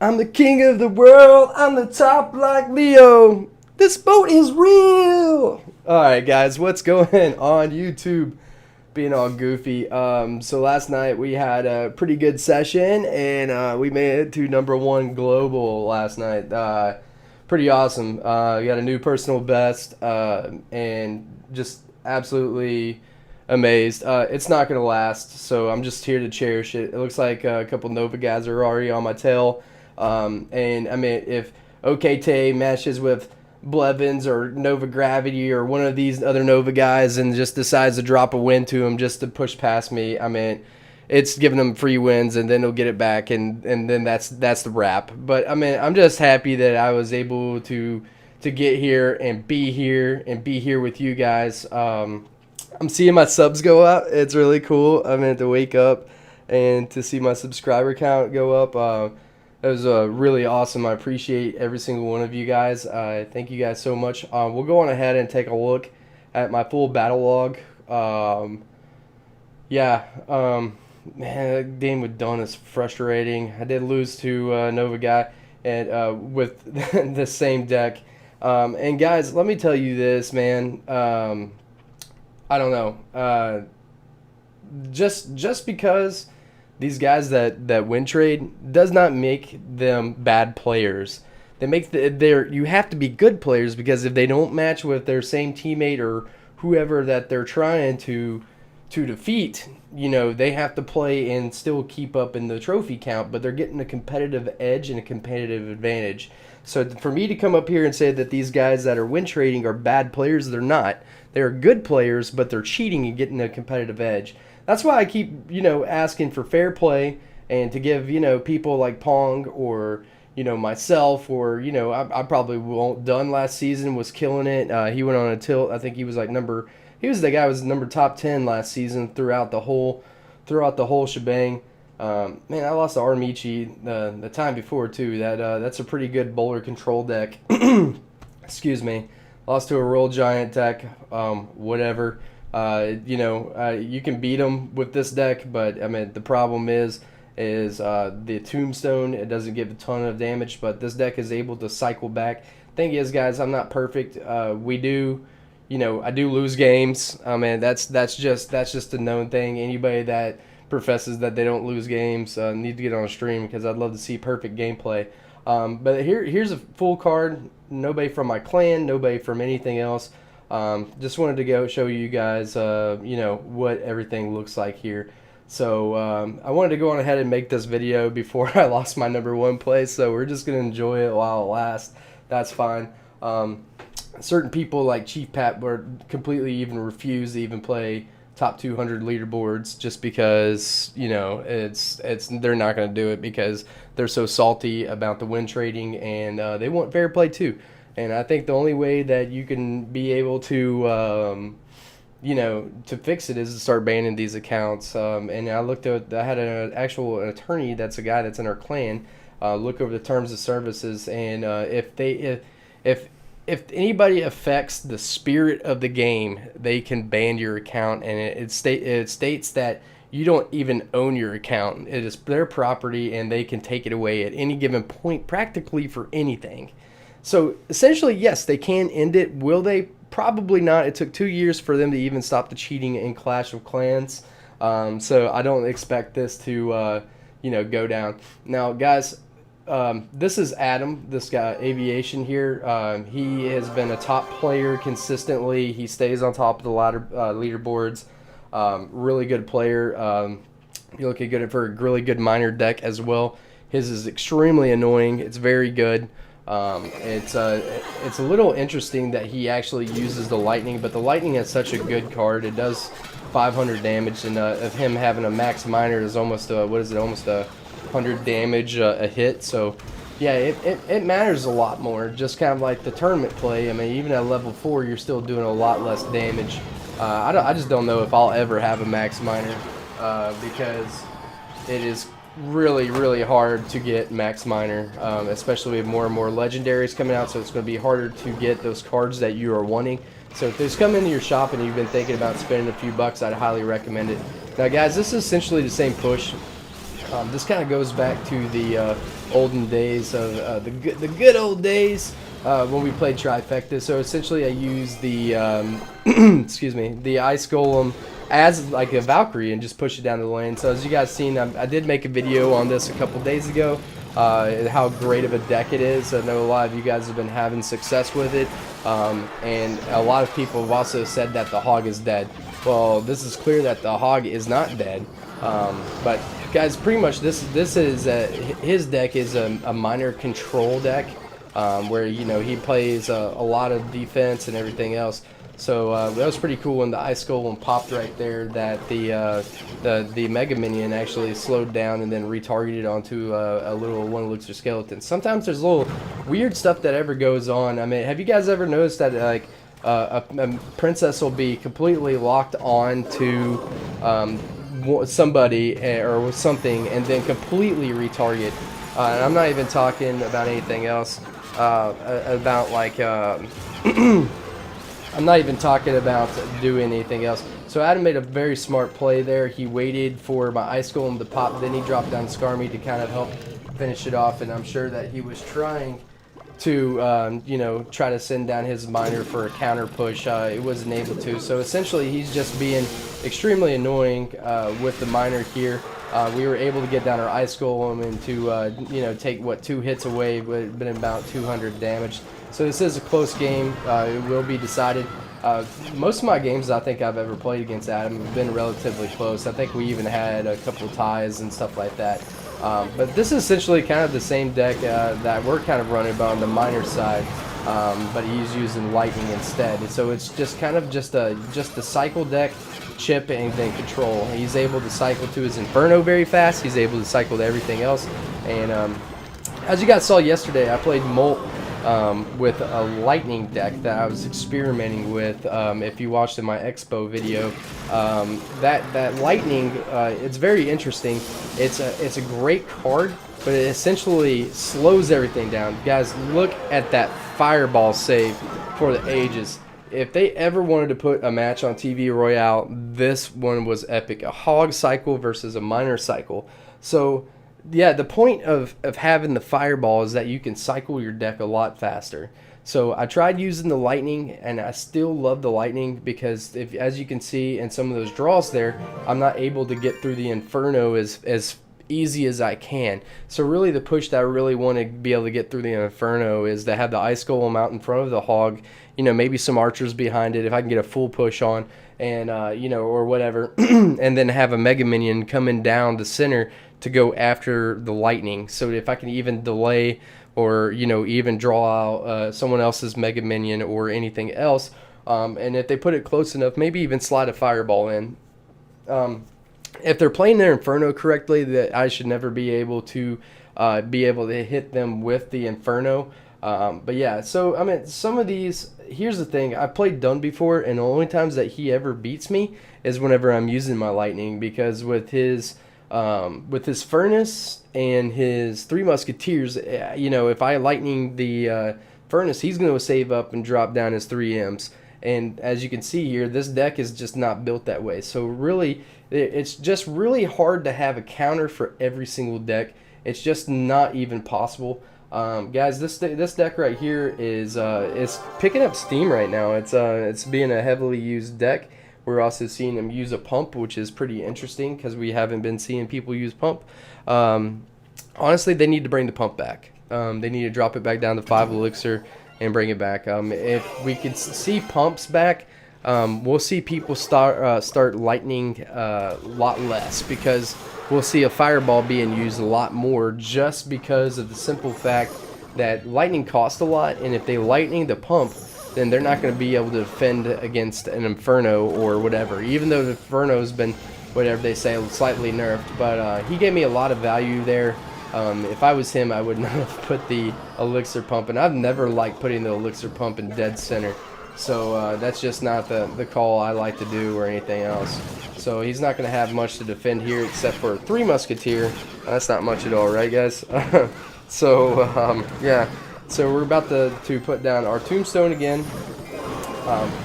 I'm the king of the world. I'm the top like Leo. This boat is real. All right, guys, what's going on YouTube? Being all goofy. So last night we had a pretty good session, and we made it to #1 global last night. Pretty awesome. We got a new personal best, and just absolutely amazed. It's not gonna last, so I'm just here to cherish it. It looks like a couple Nova guys are already on my tail. And I mean, if OKT matches with Blevins or Nova Gravity or one of these other Nova guys and just decides to drop a win to him just to push past me, I mean, it's giving them free wins, and then he'll get it back, and then that's the wrap. But I mean, I'm just happy that I was able to get here and be here with you guys. I'm seeing my subs go up. It's really cool. I mean, to wake up and to see my subscriber count go up. It was really awesome. I appreciate every single one of you guys. Thank you guys so much. We'll go on ahead and take a look at my full battle log. Yeah, man, that game with Dawn is frustrating. I did lose to Nova Guy and with the same deck. And guys, let me tell you this, man. I don't know. Just because these guys that win trade does not make them bad players. They make you have to be good players, because if they don't match with their same teammate or whoever that they're trying to defeat, you know, they have to play and still keep up in the trophy count, but they're getting a competitive edge and a competitive advantage. So for me to come up here and say that these guys that are win trading are bad players, they're not. They're good players, but they're cheating and getting a competitive edge. That's why I keep, asking for fair play, and to give, people like Pong or, myself, or, I probably won't done last season, was killing it. He went on a tilt. I think he was like he was the guy who was number top 10 last season throughout the whole shebang. Man, I lost to Armici the time before too. That's a pretty good bowler control deck. Excuse me. Lost to a Royal Giant deck. Whatever. You can beat them with this deck, but I mean the problem is the Tombstone. It doesn't give a ton of damage, but this deck is able to cycle back. Thing is, guys, I'm not perfect. I do lose games. I mean that's just a known thing. Anybody that professes that they don't lose games need to get on a stream, because I'd love to see perfect gameplay. But here's a full card. Nobody from my clan, nobody from anything else. Just wanted to go show you guys, what everything looks like here. So I wanted to go on ahead and make this video before I lost my #1 place. So we're just gonna enjoy it while it lasts. That's fine. Certain people like Chief Pat were completely even refuse to even play top 200 leaderboards, just because they're not going to do it, because they're so salty about the win trading, and they want fair play too. And I think the only way that you can be able to to fix it is to start banning these accounts. And I had an actual attorney that's a guy that's in our clan look over the terms of services, and if anybody affects the spirit of the game, they can ban your account, and it states that you don't even own your account. It is their property, and they can take it away at any given point, practically for anything. So essentially, yes, they can end it. Will they? Probably not. It took 2 years for them to even stop the cheating in Clash of Clans. So I don't expect this to go down. Now, guys, this is Adam, this guy, Aviation here. He has been a top player consistently. He stays on top of the leaderboards. Really good player. You're looking good for a really good miner deck as well. His is extremely annoying. It's very good. It's a little interesting that he actually uses the lightning, but the lightning is such a good card. It does 500 damage, and of him having a max miner is almost almost 100 damage a hit. So yeah, it matters a lot more, just kind of like the tournament play. I mean, even at level 4 you're still doing a lot less damage. I just don't know if I'll ever have a max miner, because it is really hard to get max miner, especially with more and more legendaries coming out. So it's going to be harder to get those cards that you are wanting. So if those come into your shop and you've been thinking about spending a few bucks, I'd highly recommend it. Now guys, this is essentially the same push This kind of goes back to the olden days of the good old days when we played Trifecta. So essentially, I use the excuse me, the Ice Golem as like a Valkyrie and just push it down the lane. So as you guys seen, I did make a video on this a couple days ago. How great of a deck it is. I know a lot of you guys have been having success with it, and a lot of people have also said that the Hog is dead. Well, this is clear that the Hog is not dead, but guys, pretty much this is his deck is a minor control deck, where he plays a lot of defense and everything else. So that was pretty cool when the Ice Golem popped right there, that the Mega Minion actually slowed down and then retargeted onto a little 1 elixir skeleton. Sometimes there's a little weird stuff that ever goes on. I mean, have you guys ever noticed that like a princess will be completely locked on to somebody or something and then completely retarget? And I'm not even talking about anything else, about like I'm not even talking about doing anything else. So Adam made a very smart play there. He waited for my Ice Golem to pop, then he dropped down Skarmy to kind of help finish it off, and I'm sure that he was trying to try to send down his miner for a counter push. It wasn't able to. So essentially he's just being extremely annoying with the miner here. We were able to get down our Ice Golem and to take 2 hits away, but it been about 200 damage. So this is a close game. It will be decided. Most of my games I think I've ever played against Adam have been relatively close. I think we even had a couple ties and stuff like that. But this is essentially kind of the same deck that we're kind of running about on the miner side, but he's using lightning instead. So it's just kind of just a cycle deck, chip, and then control. He's able to cycle to his Inferno very fast. He's able to cycle to everything else. And as you guys saw yesterday, I played Molt with a lightning deck that I was experimenting with. If you watched in my expo video, that lightning, it's very interesting. It's a great card, but it essentially slows everything down. Guys, look at that fireball save for the ages. If they ever wanted to put a match on TV Royale, this one was epic. A Hog cycle versus a miner cycle. So yeah, the point of having the fireball is that you can cycle your deck a lot faster. So I tried using the lightning, and I still love the lightning because, as you can see in some of those draws there, I'm not able to get through the Inferno as easy as I can. So really the push that I really want to be able to get through the Inferno is to have the Ice Golem out in front of the Hog, maybe some archers behind it if I can get a full push on, and or whatever, and then have a Mega Minion coming down the center to go after the lightning. So if I can even delay or even draw out someone else's Mega Minion or anything else, and if they put it close enough, maybe even slide a fireball in. If they're playing their Inferno correctly, that I should never be able to hit them with the Inferno. But yeah, so I mean, some of these, here's the thing, I played Dunn before, and the only times that he ever beats me is whenever I'm using my lightning, because with his furnace and his 3 musketeers, if I lightning the furnace, he's going to save up and drop down his 3 M's. And as you can see here, this deck is just not built that way. So really, it's just really hard to have a counter for every single deck. It's just not even possible. Guys, this deck right here is picking up steam right now. It's being a heavily used deck. We're also seeing them use a pump, which is pretty interesting because we haven't been seeing people use pump. Honestly, they need to bring the pump back. They need to drop it back down to 5 elixir and bring it back. If we could see pumps back, we'll see people start lightning a lot less, because we'll see a fireball being used a lot more, just because of the simple fact that lightning costs a lot, and if they lightning the pump, then they're not going to be able to defend against an Inferno or whatever, even though the Inferno's been, whatever they say, slightly nerfed. But he gave me a lot of value there. If I was him, I would not have put the elixir pump, and I've never liked putting the elixir pump in dead center. So that's just not the call I like to do or anything else. So he's not going to have much to defend here except for 3 musketeer. That's not much at all, right, guys? So yeah. So we're about to put down our tombstone again,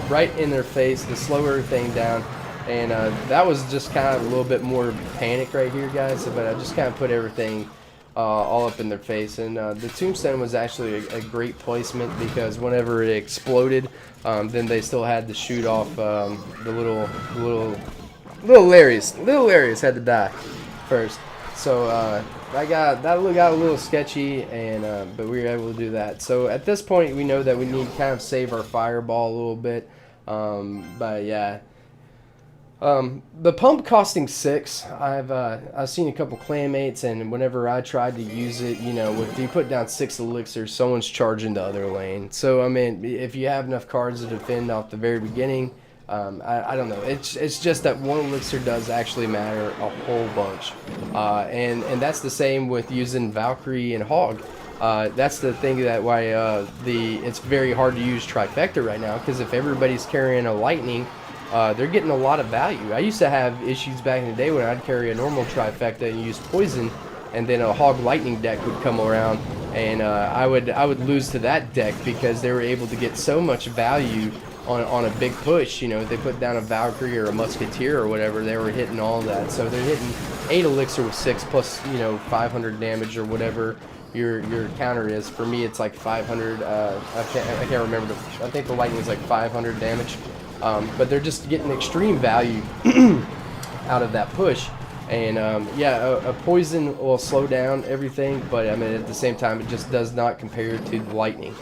right in their face to slow everything down. And that was just kind of a little bit more panic right here, guys. But I just kind of put everything all up in their face. And the tombstone was actually a great placement because whenever it exploded, then they still had to shoot off the little Larrys. Little Larrys had to die first. So that got a little sketchy, and but we were able to do that. So at this point, we know that we need to kind of save our fireball a little bit. But yeah. The pump costing 6, I've seen a couple clanmates, and whenever I tried to use it, you know, if you put down 6 elixirs, someone's charging the other lane. So I mean, if you have enough cards to defend off the very beginning, I don't know. It's just that 1 elixir does actually matter a whole bunch, and that's the same with using Valkyrie and Hog. That's the thing that why it's very hard to use trifecta right now, because if everybody's carrying a lightning, they're getting a lot of value. I used to have issues back in the day when I'd carry a normal trifecta and use poison, and then a Hog Lightning deck would come around, and I would lose to that deck because they were able to get so much value on a big push. You know, if they put down a Valkyrie or a Musketeer or whatever, they were hitting all that. So they're hitting 8 elixir with 6 plus, you know, 500 damage or whatever your counter is. For me, it's like 500. I can't remember. I think the lightning is like 500 damage. But they're just getting extreme value out of that push. And yeah, a poison will slow down everything, but I mean at the same time it just does not compare to the lightning.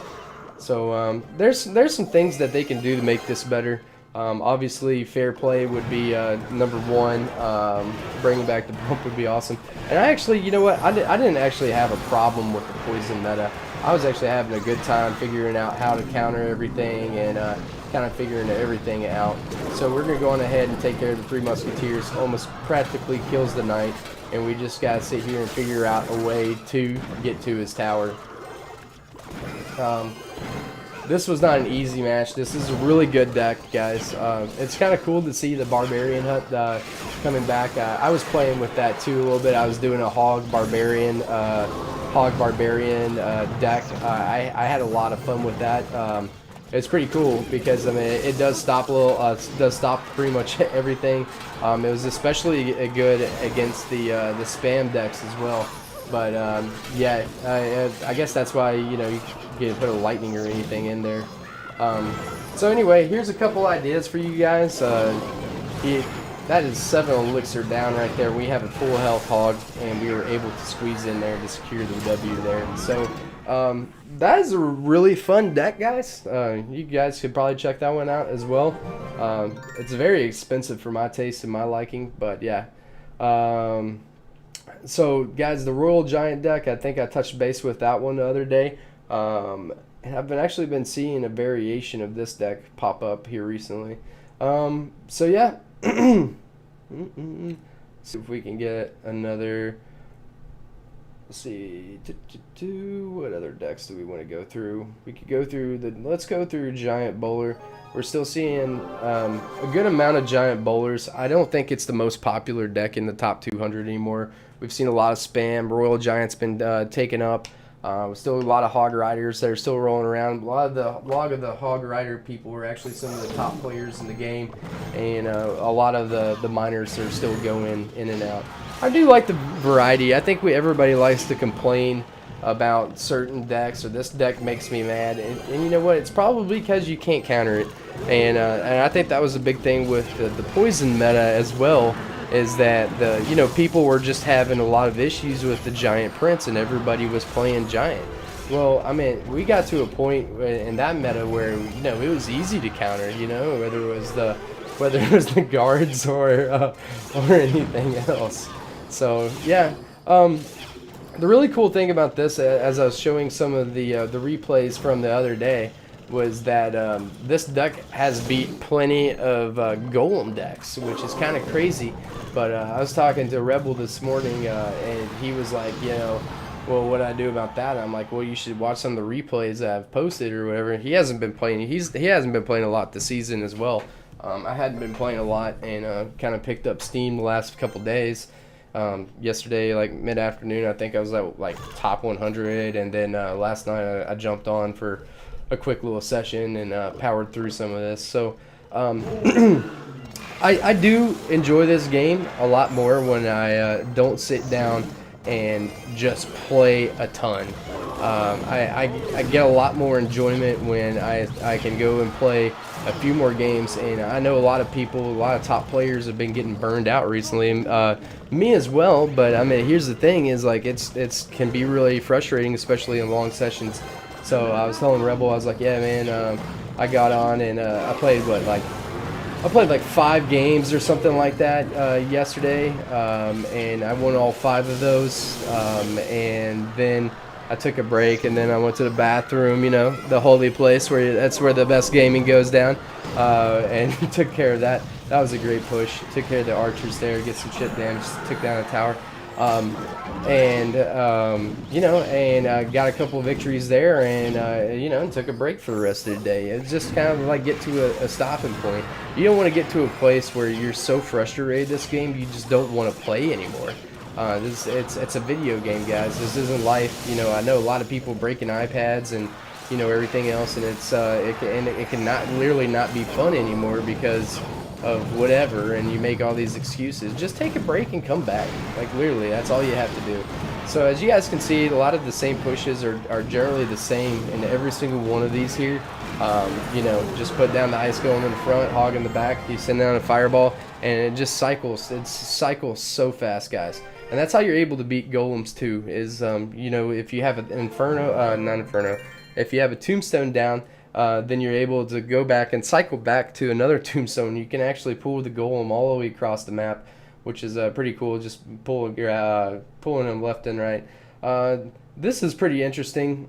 So there's some things that they can do to make this better. Obviously fair play would be number 1. Bringing back the bump would be awesome. And I actually, you know what, I didn't actually have a problem with the poison meta. I was actually having a good time figuring out how to counter everything and kind of figuring everything out. So we're going to go on ahead and take care of the 3 Musketeers. Almost practically kills the knight, and we just got to sit here and figure out a way to get to his tower. This was not an easy match. This is a really good deck, guys. It's kind of cool to see the Barbarian Hut coming back. I was playing with that too a little bit. I was doing a Hog Barbarian deck. I had a lot of fun with that. It's pretty cool because I mean it does stop pretty much everything. It was especially good against the spam decks as well. But yeah, I guess that's why, you know, you can't put a lightning or anything in there. So anyway, here's a couple ideas for you guys. That is 7 elixir down right there. We have a full health Hog, and we were able to squeeze in there to secure the W there. And so that is a really fun deck, guys. You guys could probably check that one out as well. It's very expensive for my taste and my liking, but yeah. So guys, the Royal Giant deck, I think I touched base with that one the other day. And I've actually been seeing a variation of this deck pop up here recently. So yeah. See if we can get another. Let's see. What other decks do we want to go through? We could go through let's go through Giant Bowler. We're still seeing a good amount of Giant Bowlers. I don't think it's the most popular deck in the top 200 anymore. We've seen a lot of spam. Royal Giant's been taken up. Still a lot of Hog Riders that are still rolling around. A lot of the Hog Rider people are actually some of the top players in the game, and a lot of the miners are still going in and out. I do like the variety. I think everybody likes to complain about certain decks, or this deck makes me mad, and you know what? It's probably because you can't counter it, and I think that was a big thing with the poison meta as well. Is that people were just having a lot of issues with the Giant Prince, and everybody was playing Giant. Well, I mean, we got to a point in that meta where it was easy to counter. Whether it was the guards or anything else. So yeah, the really cool thing about this, as I was showing some of the replays from the other day, was that this deck has beat plenty of Golem decks, which is kind of crazy. But I was talking to Rebel this morning, and he was like, well, what do I do about that? I'm like, well, you should watch some of the replays that I've posted or whatever. He hasn't been playing. He hasn't been playing a lot this season as well. I hadn't been playing a lot, and kind of picked up steam the last couple days. Yesterday, like mid-afternoon, I think I was at like top 100, and then last night I jumped on for a quick little session and powered through some of this. So I do enjoy this game a lot more when I don't sit down and just play a ton. I get a lot more enjoyment when I can go and play a few more games, and I know a lot of people, a lot of top players have been getting burned out recently, me as well. But I mean, here's the thing: is like it's can be really frustrating, especially in long sessions. So I was telling Rebel, I was like, yeah, man, I got on and I played I played like 5 games or something like that yesterday, and I won all 5 of those. And then I took a break, and then I went to the bathroom. You know, the holy place that's where the best gaming goes down, and took care of that. That was a great push. Took care of the archers there, get some shit down. Just took down a tower. You know, and got a couple of victories there, and you know, took a break for the rest of the day. It's just kind of like get to a stopping point. You don't want to get to a place where you're so frustrated this game you just don't want to play anymore. It's a video game, guys. This isn't life. You know, I know a lot of people breaking iPads and you know everything else, and it can not literally not be fun anymore because of whatever, and you make all these excuses. Just take a break and come back. Like literally, that's all you have to do. So as you guys can see, a lot of the same pushes are generally the same in every single one of these here. You know, just put down the ice golem in the front, hog in the back, you send down a fireball, and it just cycles. It cycles so fast, guys. And that's how you're able to beat golems too, is you know, if you have an inferno, not inferno, if you have a tombstone down, then you're able to go back and cycle back to another tombstone. You can actually pull the golem all the way across the map, which is pretty cool. Just pulling them left and right. This is pretty interesting.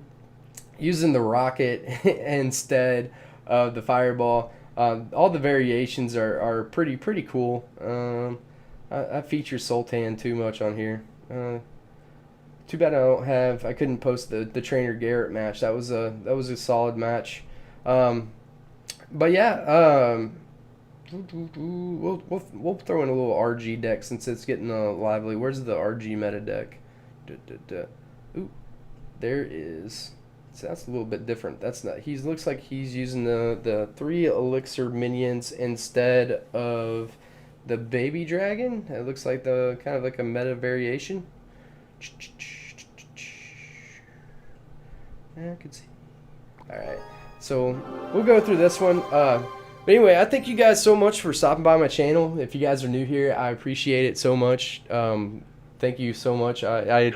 Using the rocket instead of the fireball. All the variations are pretty cool. I feature Sultan too much on here. Too bad I couldn't post the Trainer Garrett match. That was a solid match. But yeah, we'll throw in a little RG deck since it's getting lively. Where's the RG meta deck? Ooh, there is. So that's a little bit different. That's not. He looks like he's using the 3 elixir minions instead of the baby dragon. It looks like the kind of like a meta variation. I could see. All right. So we'll go through this one. But anyway, I thank you guys so much for stopping by my channel. If you guys are new here, I appreciate it so much. Thank you so much. I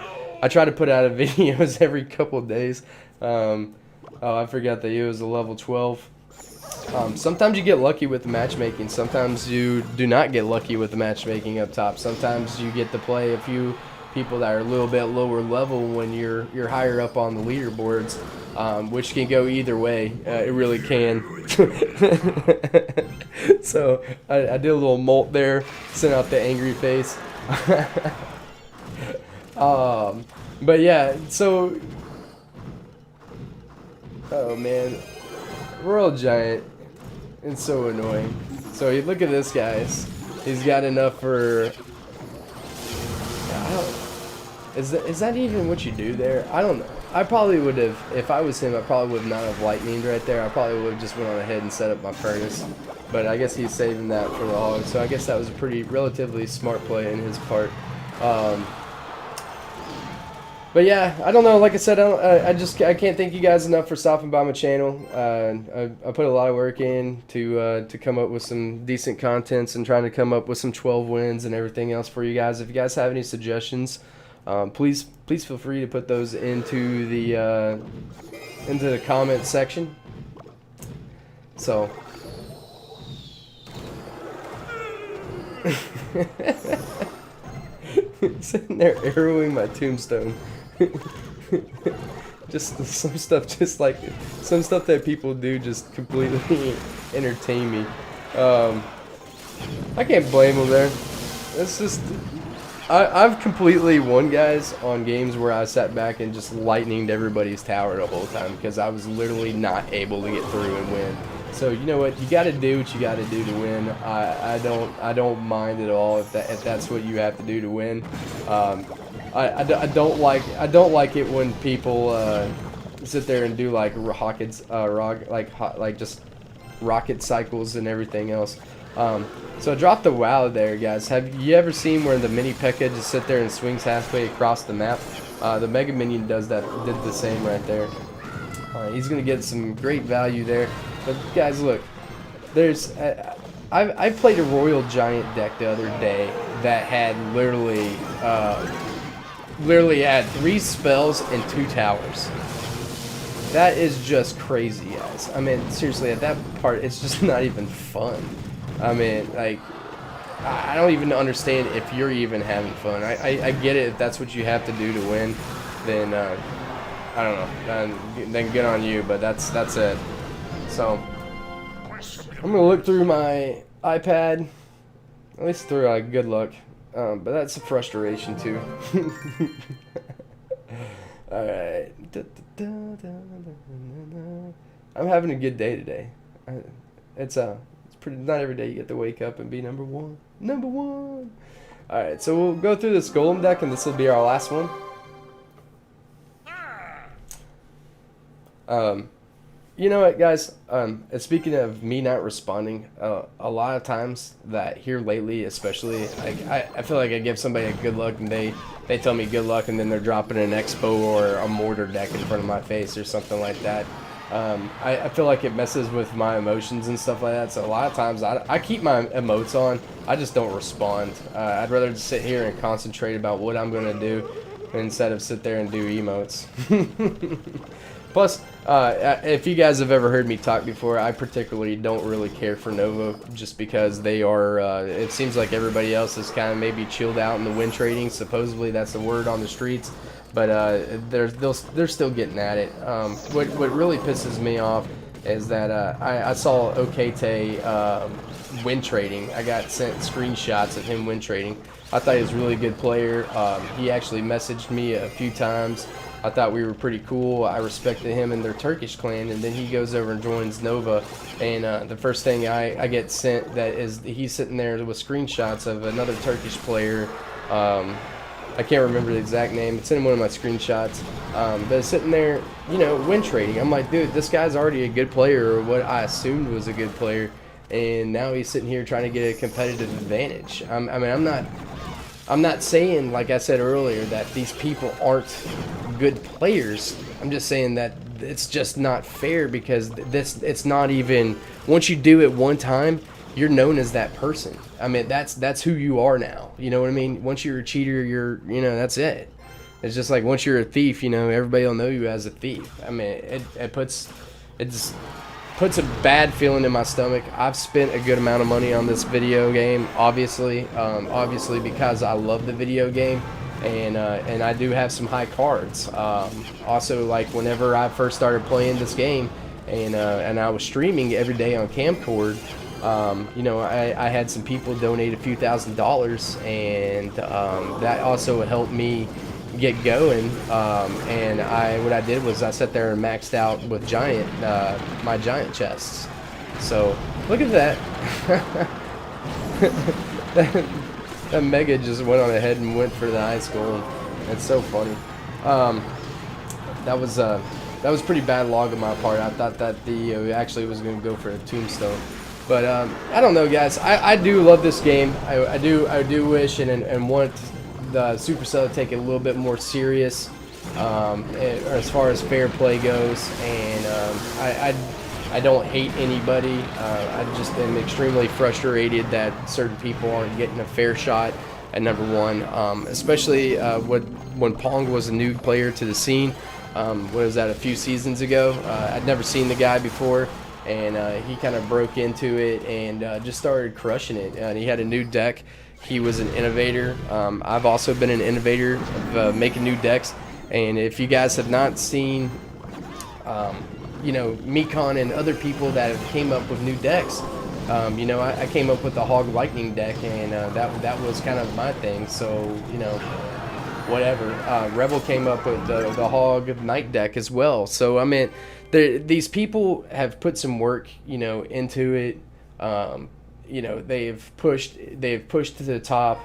try to put out videos every couple of days. Oh, I forgot that it was a level 12. Sometimes you get lucky with the matchmaking. Sometimes you do not get lucky with the matchmaking up top. Sometimes you get to play a few people that are a little bit lower level when you're higher up on the leaderboards, which can go either way. It really can. So I did a little molt there, sent out the angry face. But yeah, so oh man, Royal Giant, it's so annoying. So you look at this, guys. He's got enough for. Is that even what you do there? I don't know. I probably would have, if I was him, I probably would not have lightninged right there. I probably would have just went on ahead and set up my furnace. But I guess he's saving that for the hog. So I guess that was a relatively smart play in his part. But yeah, I don't know. Like I said, I can't thank you guys enough for stopping by my channel. I put a lot of work in to come up with some decent contents and trying to come up with some 12 wins and everything else for you guys. If you guys have any suggestions, please feel free to put those into the comment section. So. Sitting there arrowing my tombstone. Just some stuff that people do just completely entertain me. I can't blame them there. It's just I've completely won, guys, on games where I sat back and just lightninged everybody's tower the whole time because I was literally not able to get through and win. So you know what, you got to do what you got to do to win. I don't mind at all if that's what you have to do to win. I don't like it when people sit there and do like rockets, just rocket cycles and everything else. So I dropped the wow there, guys. Have you ever seen where the mini P.E.K.K.A just sit there and swings halfway across the map? The Mega Minion did the same right there. He's going to get some great value there. But guys, look, there's I played a Royal Giant deck the other day that had literally had 3 spells and 2 towers. That is just crazy, guys. I mean, seriously, at that part, it's just not even fun. I mean, like, I don't even understand if you're even having fun. I get it. If that's what you have to do to win, then I don't know. Then good on you. But that's it. So I'm gonna look through my iPad. At least through good luck. But that's a frustration too. All right. I'm having a good day today. It's pretty. Not every day you get to wake up and be number one. Number one. All right, so we'll go through this Golem deck, and this will be our last one. You know what, guys? And speaking of me not responding, a lot of times that here lately, especially, I feel like I give somebody a good luck, and they tell me good luck, and then they're dropping an Expo or a Mortar deck in front of my face or something like that. I feel like it messes with my emotions and stuff like that, so a lot of times I keep my emotes on. I just don't respond. I'd rather just sit here and concentrate about what I'm going to do instead of sit there and do emotes. Plus, if you guys have ever heard me talk before, I particularly don't really care for Nova just because they are, it seems like everybody else is kind of maybe chilled out in the win trading. Supposedly that's the word on the streets. But they're still getting at it. What really pisses me off is that I saw Okete win trading. I got sent screenshots of him win trading. I thought he was a really good player. He actually messaged me a few times. I thought we were pretty cool. I respected him in their Turkish clan, and then he goes over and joins Nova. And the first thing I get sent that is he's sitting there with screenshots of another Turkish player. I can't remember the exact name. It's in one of my screenshots. But it's sitting there, you know, win trading. I'm like, dude, this guy's already a good player, or what I assumed was a good player, and now he's sitting here trying to get a competitive advantage. I mean, I'm not saying, like I said earlier, that these people aren't good players. I'm just saying that it's just not fair because it's not even, once you do it one time, you're known as that person. I mean, that's who you are now. You know what I mean? Once you're a cheater, that's it. It's just like once you're a thief, everybody will know you as a thief. I mean, it just puts a bad feeling in my stomach. I've spent a good amount of money on this video game, obviously because I love the video game, and I do have some high cards. Also, like whenever I first started playing this game, and I was streaming every day on Camcord. I had some people donate a few $1,000s, and that also helped me get going. And what I did was I sat there and maxed out with my giant chests. So look at that. that Mega just went on ahead and went for the high score. It's so funny. That was pretty bad log on my part. I thought that the actually was going to go for a tombstone. But I don't know, guys. I do love this game. I do wish and want the Supercell to take it a little bit more serious as far as fair play goes. And I don't hate anybody. I just am extremely frustrated that certain people aren't getting a fair shot at number one. Especially when Pong was a new player to the scene. What was that, a few seasons ago? I'd never seen the guy before. And he kind of broke into it and just started crushing it. And he had a new deck. He was an innovator. I've also been an innovator of making new decks. And if you guys have not seen, Mekon and other people that have came up with new decks, I came up with the Hog Lightning deck, and that was kind of my thing. So, whatever. Rebel came up with the Hog Knight deck as well. So, I mean, these people have put some work, into it. They've pushed to the top.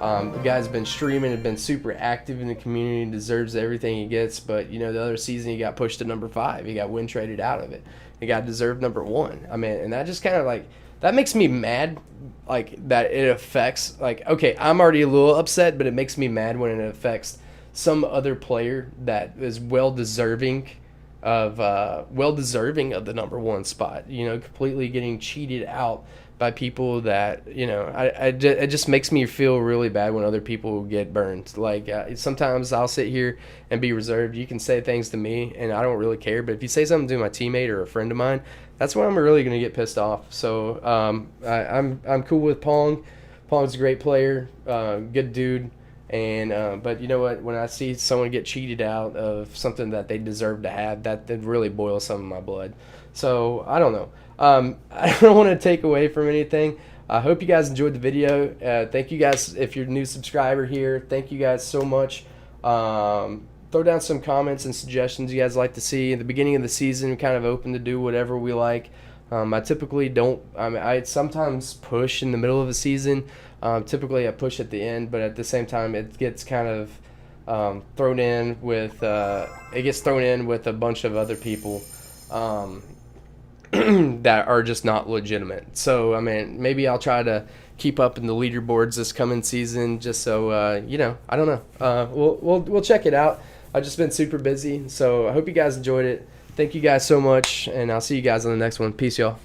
The guy's been streaming and been super active in the community, deserves everything he gets. But, the other season he got pushed to number 5. He got win traded out of it. He got deserved number 1. I mean, and that just kind of that makes me mad. Like that it affects. Like okay, I'm already a little upset, but it makes me mad when it affects some other player that is well deserving of the number one spot. You know, completely getting cheated out by people that it just makes me feel really bad when other people get burned. Like sometimes I'll sit here and be reserved. You can say things to me and I don't really care, but if you say something to my teammate or a friend of mine, that's when I'm really gonna get pissed off. So I'm cool with Pong. Pong's a great player, good dude. And but you know what? When I see someone get cheated out of something that they deserve to have, that really boils some of my blood. So I don't know. I don't want to take away from anything. I hope you guys enjoyed the video. Thank you guys if you're a new subscriber here. Thank you guys so much. Throw down some comments and suggestions you guys like to see. In the beginning of the season, we're kind of open to do whatever we like. I typically don't. I sometimes push in the middle of the season. Typically, I push at the end, but at the same time, it gets kind of thrown in with a bunch of other people that are just not legitimate. So I mean, maybe I'll try to keep up in the leaderboards this coming season, just so I don't know. We'll check it out. I've just been super busy, so I hope you guys enjoyed it. Thank you guys so much, and I'll see you guys on the next one. Peace, y'all.